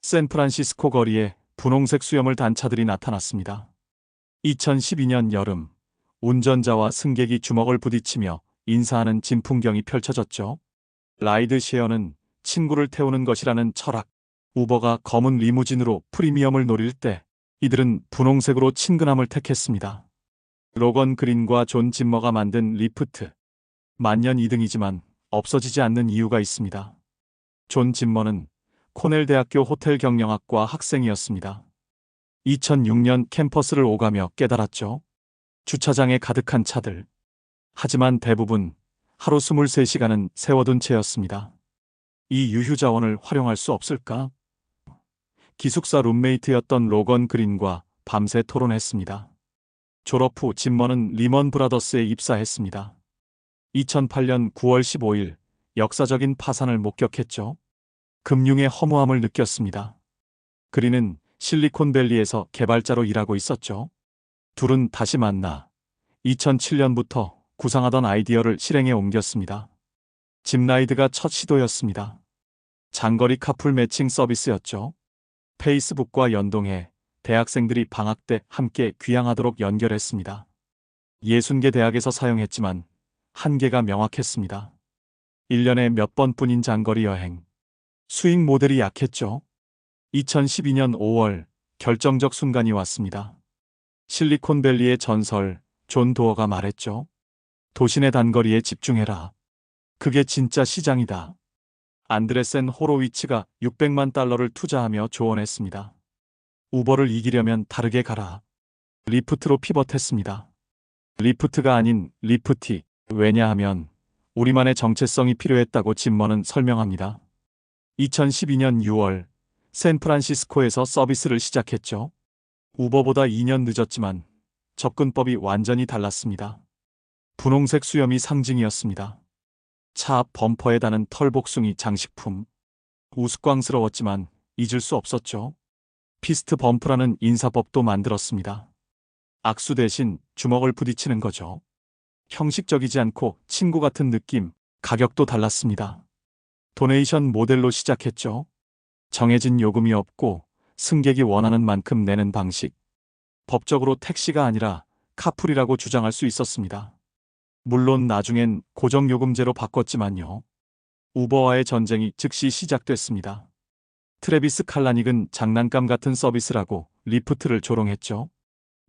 샌프란시스코 거리에 분홍색 수염을 단 차들이 나타났습니다. 2012년 여름, 운전자와 승객이 주먹을 부딪히며 인사하는 진풍경이 펼쳐졌죠. 라이드쉐어는 친구를 태우는 것이라는 철학. 우버가 검은 리무진으로 프리미엄을 노릴 때 이들은 분홍색으로 친근함을 택했습니다. 로건 그린과 존 짐머가 만든 리프트. 만년 2등이지만 없어지지 않는 이유가 있습니다. 존 짐머는 코넬 대학교 호텔 경영학과 학생이었습니다. 2006년 캠퍼스를 오가며 깨달았죠. 주차장에 가득한 차들. 하지만 대부분 하루 23시간은 세워둔 채였습니다. 이 유휴 자원을 활용할 수 없을까? 기숙사 룸메이트였던 로건 그린과 밤새 토론했습니다. 졸업 후 짐머는 리먼 브라더스에 입사했습니다. 2008년 9월 15일 역사적인 파산을 목격했죠. 금융의 허무함을 느꼈습니다. 그린은 실리콘밸리에서 개발자로 일하고 있었죠. 둘은 다시 만나 2007년부터 구상하던 아이디어를 실행에 옮겼습니다. 짚라이드가 첫 시도였습니다. 장거리 카풀 매칭 서비스였죠. 페이스북과 연동해 대학생들이 방학 때 함께 귀향하도록 연결했습니다. 60개 대학에서 사용했지만 한계가 명확했습니다. 1년에 몇 번뿐인 장거리 여행. 수익 모델이 약했죠. 2012년 5월 결정적 순간이 왔습니다. 실리콘밸리의 전설 존 도어가 말했죠. 도심의 단거리에 집중해라. 그게 진짜 시장이다. 안드레센 호로위츠가 600만 달러를 투자하며 조언했습니다. 우버를 이기려면 다르게 가라. 리프트로 피벗했습니다. 리프트가 아닌 리프티. 왜냐하면 우리만의 정체성이 필요했다고 짐머는 설명합니다. 2012년 6월 샌프란시스코에서 서비스를 시작했죠. 우버보다 2년 늦었지만 접근법이 완전히 달랐습니다. 분홍색 수염이 상징이었습니다. 차 앞 범퍼에 다는 털복숭이 장식품. 우스꽝스러웠지만 잊을 수 없었죠. 피스트 범프라는 인사법도 만들었습니다. 악수 대신 주먹을 부딪히는 거죠. 형식적이지 않고 친구 같은 느낌. 가격도 달랐습니다. 도네이션 모델로 시작했죠. 정해진 요금이 없고 승객이 원하는 만큼 내는 방식. 법적으로 택시가 아니라 카풀이라고 주장할 수 있었습니다. 물론 나중엔 고정요금제로 바꿨지만요. 우버와의 전쟁이 즉시 시작됐습니다. 트래비스 칼라닉은 장난감 같은 서비스라고 리프트를 조롱했죠.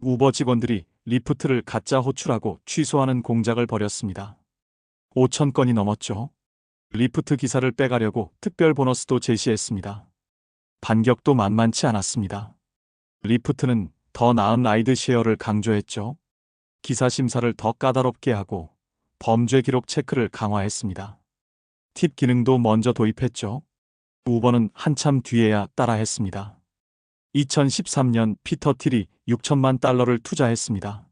우버 직원들이 리프트를 가짜 호출하고 취소하는 공작을 벌였습니다. 5천 건이 넘었죠. 리프트 기사를 빼가려고 특별 보너스도 제시했습니다. 반격도 만만치 않았습니다. 리프트는 더 나은 라이드 쉐어를 강조했죠. 기사 심사를 더 까다롭게 하고 범죄 기록 체크를 강화했습니다. 팁 기능도 먼저 도입했죠. 우버는 한참 뒤에야 따라했습니다. 2013년 피터 틸이 6천만 달러를 투자했습니다.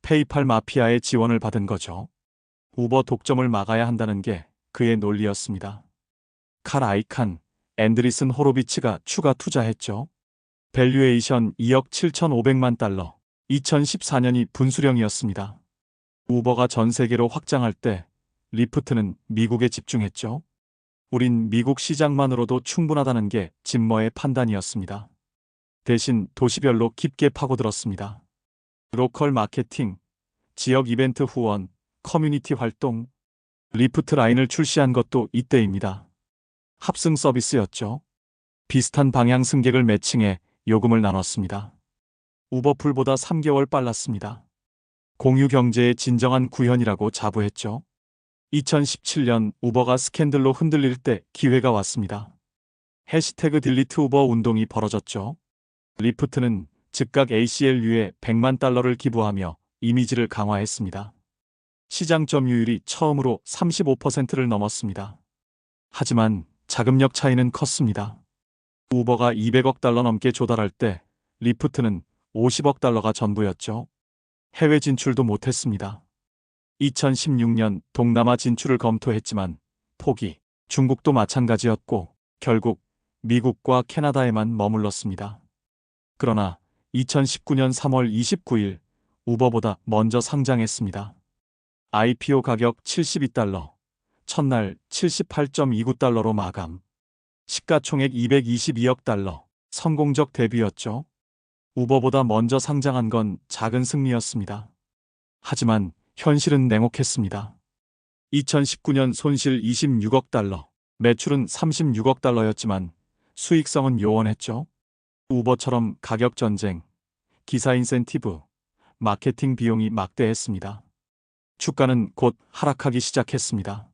페이팔 마피아의 지원을 받은 거죠. 우버 독점을 막아야 한다는 게 그의 논리였습니다. 칼 아이칸, 앤드리슨 호로비츠가 추가 투자했죠. 밸류에이션 2억 7,500만 달러. 2014년이 분수령이었습니다. 우버가 전 세계로 확장할 때 리프트는 미국에 집중했죠. 우린 미국 시장만으로도 충분하다는 게 짐머의 판단이었습니다. 대신 도시별로 깊게 파고들었습니다. 로컬 마케팅, 지역 이벤트 후원, 커뮤니티 활동, 리프트 라인을 출시한 것도 이때입니다. 합승 서비스였죠. 비슷한 방향 승객을 매칭해 요금을 나눴습니다. 우버풀보다 3개월 빨랐습니다. 공유 경제의 진정한 구현이라고 자부했죠. 2017년 우버가 스캔들로 흔들릴 때 기회가 왔습니다. 해시태그 딜리트 우버 운동이 벌어졌죠. 리프트는 즉각 ACLU에 100만 달러를 기부하며 이미지를 강화했습니다. 시장 점유율이 처음으로 35%를 넘었습니다. 하지만 자금력 차이는 컸습니다. 우버가 200억 달러 넘게 조달할 때 리프트는 50억 달러가 전부였죠. 해외 진출도 못했습니다. 2016년 동남아 진출을 검토했지만 포기. 중국도 마찬가지였고 결국 미국과 캐나다에만 머물렀습니다. 그러나 2019년 3월 29일 우버보다 먼저 상장했습니다. IPO 가격 72달러, 첫날 78.29달러로 마감. 시가총액 222억 달러. 성공적 데뷔였죠. 우버보다 먼저 상장한 건 작은 승리였습니다. 하지만 현실은 냉혹했습니다. 2019년 손실 26억 달러, 매출은 36억 달러였지만 수익성은 요원했죠. 우버처럼 가격 전쟁, 기사 인센티브, 마케팅 비용이 막대했습니다. 주가는 곧 하락하기 시작했습니다.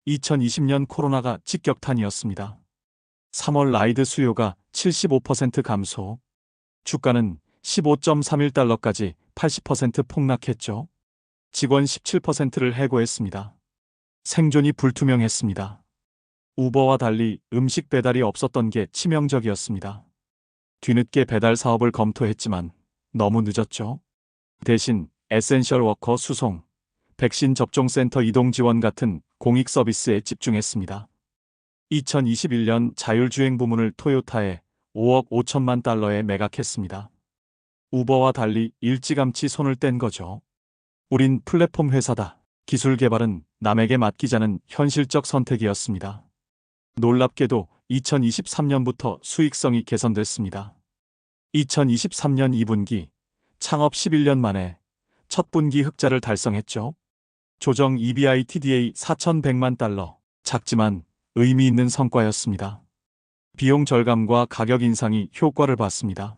2020년 코로나가 직격탄이었습니다. 3월 라이드 수요가 75% 감소, 주가는 15.31달러까지 80% 폭락했죠. 직원 17%를 해고했습니다. 생존이 불투명했습니다. 우버와 달리 음식 배달이 없었던 게 치명적이었습니다. 뒤늦게 배달 사업을 검토했지만 너무 늦었죠. 대신 에센셜 워커 수송, 백신 접종센터 이동 지원 같은 공익 서비스에 집중했습니다. 2021년 자율주행 부문을 토요타에 5억 5천만 달러에 매각했습니다. 우버와 달리 일찌감치 손을 뗀 거죠. 우린 플랫폼 회사다. 기술 개발은 남에게 맡기자는 현실적 선택이었습니다. 놀랍게도 2023년부터 수익성이 개선됐습니다. 2023년 2분기, 창업 11년 만에 첫 분기 흑자를 달성했죠. 조정 EBITDA 4,100만 달러, 작지만 의미 있는 성과였습니다. 비용 절감과 가격 인상이 효과를 봤습니다.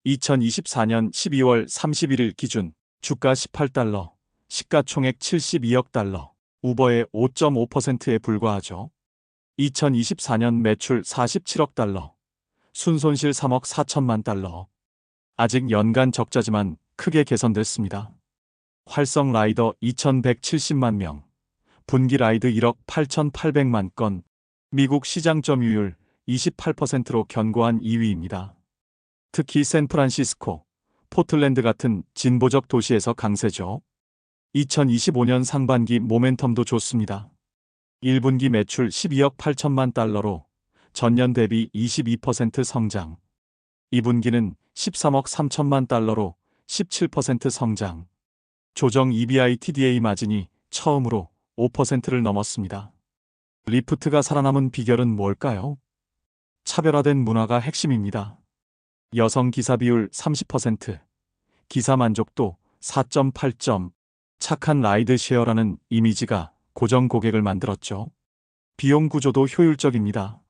2024년 12월 31일 기준 주가 18달러, 시가총액 72억 달러, 우버의 5.5%에 불과하죠. 2024년 매출 47억 달러, 순손실 3억 4천만 달러. 아직 연간 적자지만 크게 개선됐습니다. 활성 라이더 2170만 명, 분기 라이드 1억 8,800만 건, 미국 시장 점유율 28%로 견고한 2위입니다. 특히 샌프란시스코, 포틀랜드 같은 진보적 도시에서 강세죠. 2025년 상반기 모멘텀도 좋습니다. 1분기 매출 12억 8천만 달러로 전년 대비 22% 성장. 2분기는 13억 3천만 달러로 17% 성장. 조정 EBITDA 마진이 처음으로 5%를 넘었습니다. 리프트가 살아남은 비결은 뭘까요? 차별화된 문화가 핵심입니다. 여성 기사 비율 30%, 기사 만족도 4.8점, 착한 라이드 쉐어라는 이미지가 고정 고객을 만들었죠. 비용 구조도 효율적입니다.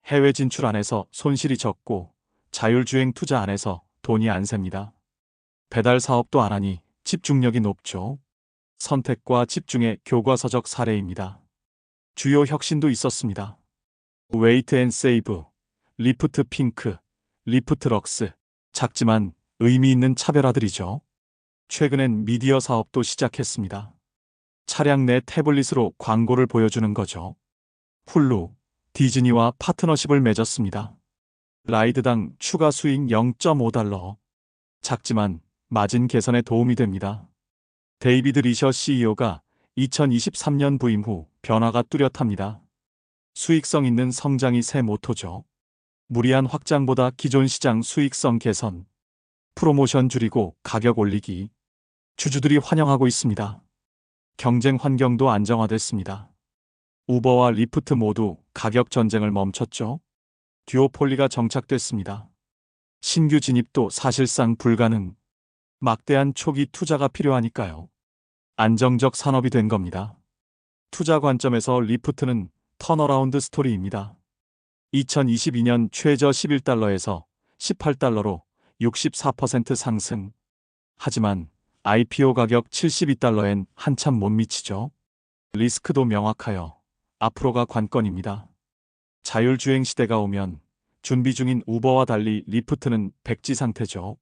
해외 진출 안에서 손실이 적고 자율주행 투자 안에서 돈이 안 셉니다. 배달 사업도 안 하니 집중력이 높죠. 선택과 집중의 교과서적 사례입니다. 주요 혁신도 있었습니다. 웨이트 앤 세이브, 리프트 핑크, 리프트 럭스, 작지만 의미 있는 차별화들이죠. 최근엔 미디어 사업도 시작했습니다. 차량 내 태블릿으로 광고를 보여주는 거죠. 훌루, 디즈니와 파트너십을 맺었습니다. 라이드당 추가 수익 0.5달러. 작지만 마진 개선에 도움이 됩니다. 데이비드 리셔 CEO가 2023년 부임 후 변화가 뚜렷합니다. 수익성 있는 성장이 새 모토죠. 무리한 확장보다 기존 시장 수익성 개선, 프로모션 줄이고 가격 올리기. 주주들이 환영하고 있습니다. 경쟁 환경도 안정화됐습니다. 우버와 리프트 모두 가격 전쟁을 멈췄죠. 듀오폴리가 정착됐습니다. 신규 진입도 사실상 불가능. 막대한 초기 투자가 필요하니까요. 안정적 산업이 된 겁니다. 투자 관점에서 리프트는 턴어라운드 스토리입니다. 2022년 최저 11달러에서 18달러로 64% 상승. 하지만 IPO 가격 72달러엔 한참 못 미치죠. 리스크도 명확하여 앞으로가 관건입니다. 자율주행 시대가 오면 준비 중인 우버와 달리 리프트는 백지 상태죠.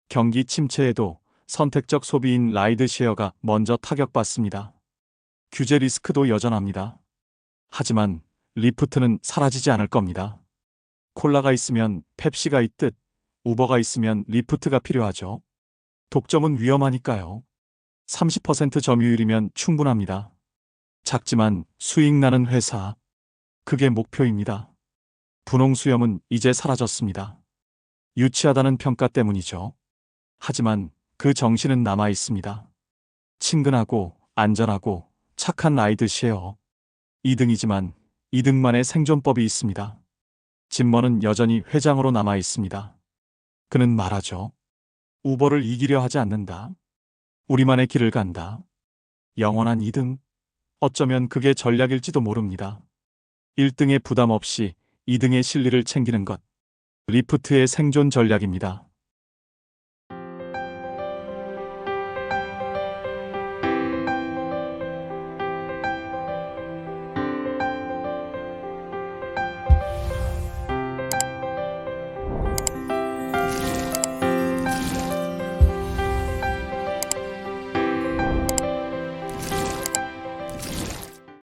경기 침체에도 선택적 소비인 라이드쉐어가 먼저 타격받습니다. 규제 리스크도 여전합니다. 하지만 리프트는 사라지지 않을 겁니다. 콜라가 있으면 펩시가 있듯 우버가 있으면 리프트가 필요하죠. 독점은 위험하니까요. 30% 점유율이면 충분합니다. 작지만 수익 나는 회사. 그게 목표입니다. 분홍 수염은 이제 사라졌습니다. 유치하다는 평가 때문이죠. 하지만 그 정신은 남아 있습니다. 친근하고 안전하고 착한 라이드 쉐어. 2등이지만 2등만의 생존법이 있습니다. 짐머는 여전히 회장으로 남아 있습니다. 그는 말하죠. 우버를 이기려 하지 않는다. 우리만의 길을 간다. 영원한 2등. 어쩌면 그게 전략일지도 모릅니다. 1등의 부담 없이 2등의 실리를 챙기는 것. 리프트의 생존 전략입니다.